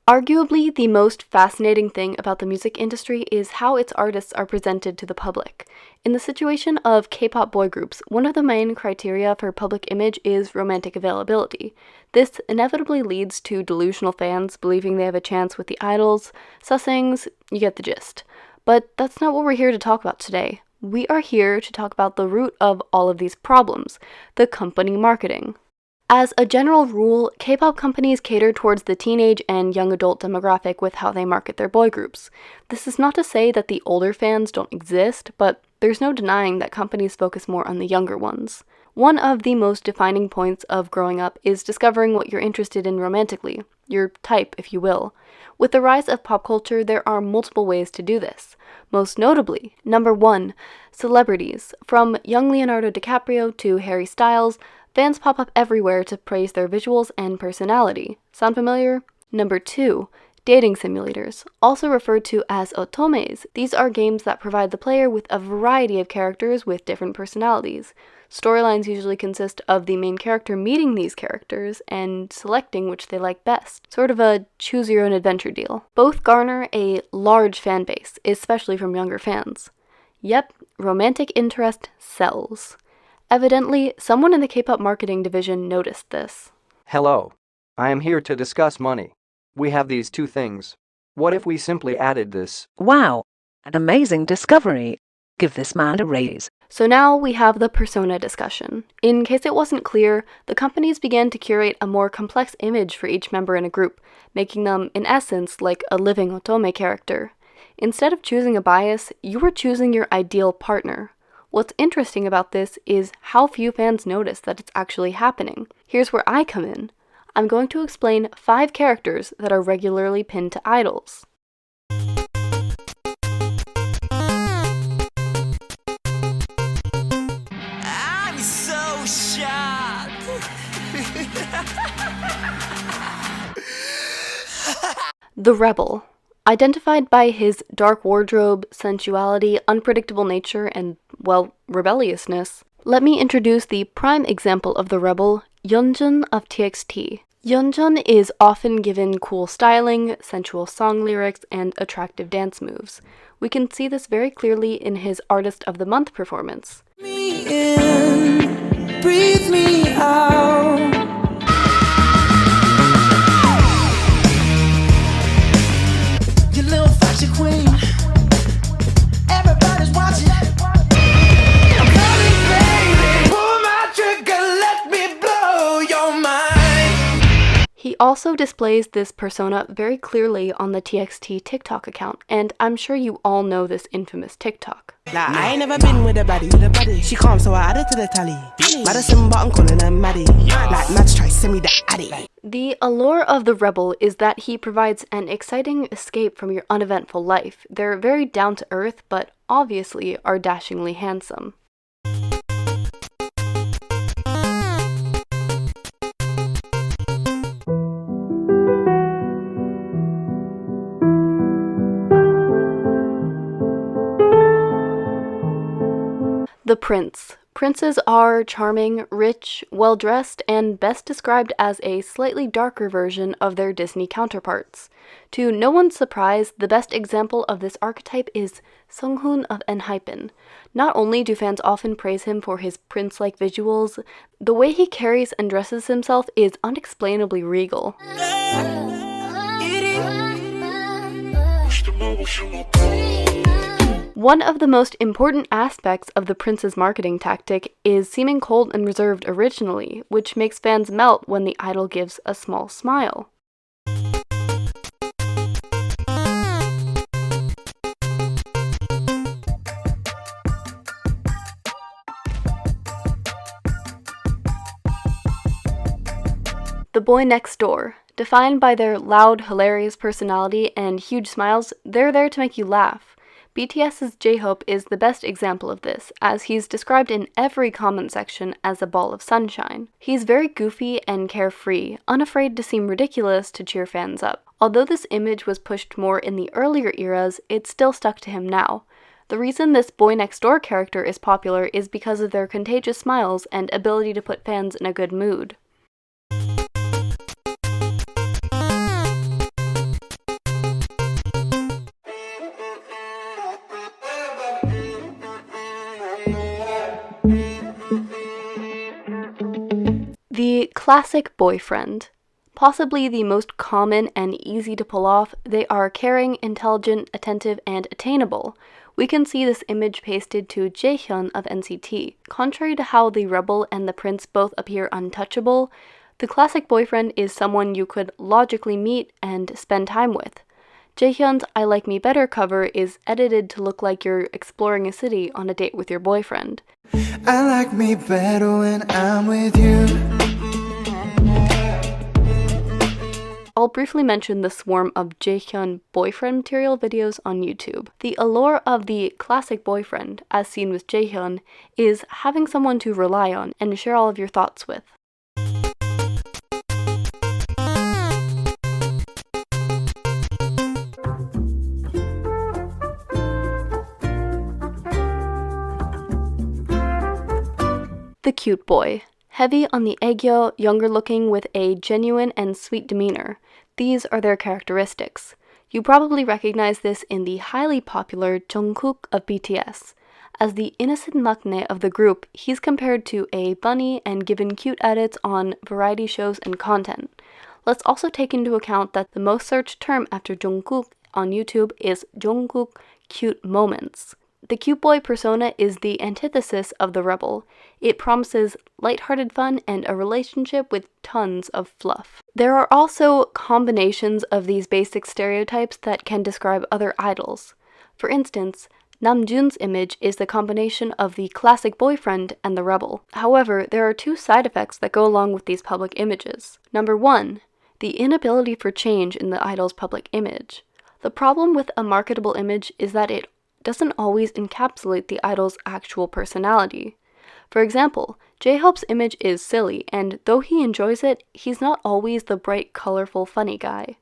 Arguably, the most fascinating thing about the music industry is how its artists are presented to the public. In the situation of K-pop boy groups, one of the main criteria for public image is romantic availability. This inevitably leads to delusional fans believing they have a chance with the idols, sussings, you get the gist. But that's not what we're here to talk about today. We are here to talk about the root of all of these problems, the company marketing. As a general rule, K-pop companies cater towards the teenage and young adult demographic with how they market their boy groups. This is not to say that the older fans don't exist, but there's no denying that companies focus more on the younger ones. One of the most defining points of growing up is discovering what you're interested in romantically, your type, if you will. With the rise of pop culture, there are multiple ways to do this. Most notably, number 1, celebrities. From young Leonardo DiCaprio to Harry Styles, fans pop up everywhere to praise their visuals and personality. Sound familiar? Number 2, dating simulators, also referred to as otomes. These are games that provide the player with a variety of characters with different personalities. Storylines usually consist of the main character meeting these characters and selecting which they like best. Sort of a choose-your-own-adventure deal. Both garner a large fan base, especially from younger fans. Yep, romantic interest sells. Evidently, someone in the K-pop marketing division noticed this. Hello. I am here to discuss money. We have these two things. What if we simply added this? Wow, an amazing discovery. Give this man a raise. So now we have the persona discussion. In case it wasn't clear, the companies began to curate a more complex image for each member in a group, making them, in essence, like a living otome character. Instead of choosing a bias, you were choosing your ideal partner. What's interesting about this is how few fans notice that it's actually happening. Here's where I come in. I'm going to explain 5 characters that are regularly pinned to idols. I'm so shocked! The Rebel. Identified by his dark wardrobe, sensuality, unpredictable nature, and, well, rebelliousness, let me introduce the prime example of the rebel, Yeonjun of TXT. Yeonjun is often given cool styling, sensual song lyrics, and attractive dance moves. We can see this very clearly in his Artist of the Month performance. Me in, breathe me out. You little fashion queen. Everybody's watching. I'm coming, baby. Pull my trigger, let me blow your mind. He also displays this persona very clearly on the TXT TikTok account, and I'm sure you all know this infamous TikTok. Nah, I ain't never been with a baddie. She calm, so I added to the tally. Madison, but I'm calling her Maddie. Like Mads try send me that addy. The allure of the Rebel is that he provides an exciting escape from your uneventful life. They're very down-to-earth, but obviously are dashingly handsome. The Prince. Princes are charming, rich, well-dressed, and best described as a slightly darker version of their Disney counterparts. To no one's surprise, the best example of this archetype is Sunghoon of enhypen. Not only do fans often praise him for his prince-like visuals, the way he carries and dresses himself is unexplainably regal. One of the most important aspects of the prince's marketing tactic is seeming cold and reserved originally, which makes fans melt when the idol gives a small smile. The boy next door. Defined by their loud, hilarious personality and huge smiles, they're there to make you laugh. BTS's Jhope is the best example of this, as he's described in every comment section as a ball of sunshine. He's very goofy and carefree, unafraid to seem ridiculous to cheer fans up. Although this image was pushed more in the earlier eras, it's still stuck to him now. The reason this boy next door character is popular is because of their contagious smiles and ability to put fans in a good mood. classic boyfriend. Possibly the most common and easy to pull off, they are caring, intelligent, attentive, and attainable. We can see this image pasted to Jaehyun of NCT. Contrary to how the rebel and the prince both appear untouchable, the classic boyfriend is someone you could logically meet and spend time with. Jaehyun's I Like Me Better cover is edited to look like you're exploring a city on a date with your boyfriend. I like me better when I'm with you. I'll briefly mention the swarm of Jaehyun boyfriend material videos on YouTube. The allure of the classic boyfriend, as seen with Jaehyun, is having someone to rely on and share all of your thoughts with. The cute boy. Heavy on the aegyo, younger looking with a genuine and sweet demeanor. These are their characteristics. You probably recognize this in the highly popular Jungkook of BTS. As the innocent maknae of the group, he's compared to a bunny and given cute edits on variety shows and content. Let's also take into account that the most searched term after Jungkook on YouTube is Jungkook cute moments. The cute boy persona is the antithesis of the rebel. It promises lighthearted fun and a relationship with tons of fluff. There are also combinations of these basic stereotypes that can describe other idols. For instance, Namjoon's image is the combination of the classic boyfriend and the rebel. However, there are two side effects that go along with these public images. Number one, the inability for change in the idol's public image. The problem with a marketable image is that it doesn't always encapsulate the idol's actual personality. For example, J-Hope's image is silly, and though he enjoys it, he's not always the bright, colorful, funny guy.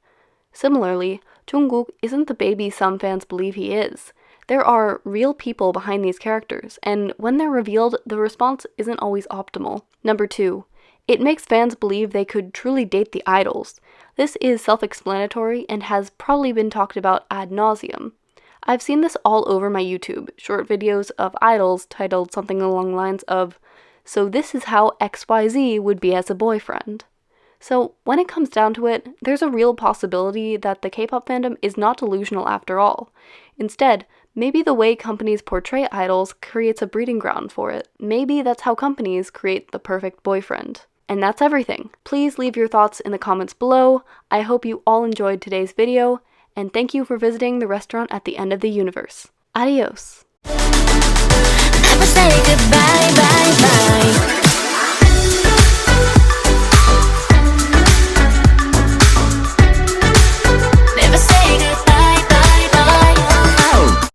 Similarly, Jungkook isn't the baby some fans believe he is. There are real people behind these characters, and when they're revealed, the response isn't always optimal. Number two, it makes fans believe they could truly date the idols. This is self-explanatory and has probably been talked about ad nauseum. I've seen this all over my YouTube, short videos of idols titled something along the lines of, "So this is how XYZ would be as a boyfriend." So when it comes down to it, there's a real possibility that the K-pop fandom is not delusional after all. Instead, maybe the way companies portray idols creates a breeding ground for it. Maybe that's how companies create the perfect boyfriend. And that's everything. Please leave your thoughts in the comments below. I hope you all enjoyed today's video, and thank you for visiting the restaurant at the end of the universe. Adios! Never say goodbye, bye, bye.